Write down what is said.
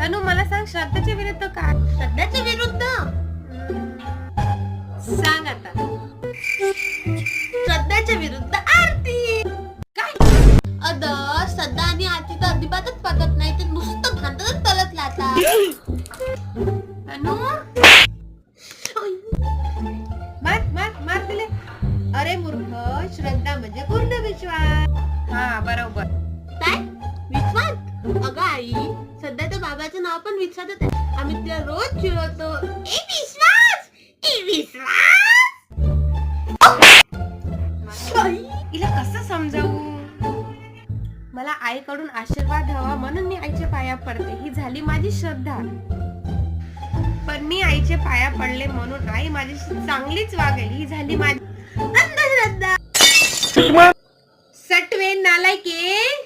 तनु मला सांग, श्रद्धाच्या विरुद्ध काय? श्रद्धाच्या विरुद्ध सांग आता. श्रद्धाच्या विरुद्ध आरती. काय? श्रद्धा आणि आरती तर अजिबातच पटत नाही, ते नुसतं भांडणच चालत राहतात. तनु मार मार मार दिले. अरे मूर्ख, श्रद्धा म्हणजे पूर्ण विश्वास. हा बरोबर. काय विश्वास? अगं आई, सध्या तर बाबाचं नाव पण विश्वासच आहे. आम्ही तिला रोज चिडवतो, ए विश्वास, ए विश्वास. हिला कसं समजावू? मला आईकडून आशीर्वाद हवा म्हणून मी आईच्या पाया पडते. ही झाली माझी श्रद्धा. पण मी आईचे पाया पडले म्हणून आई माझ्याशी चांगलीच वागेल. ही झाली माझी अंधश्रद्धा. सटवे नालायके.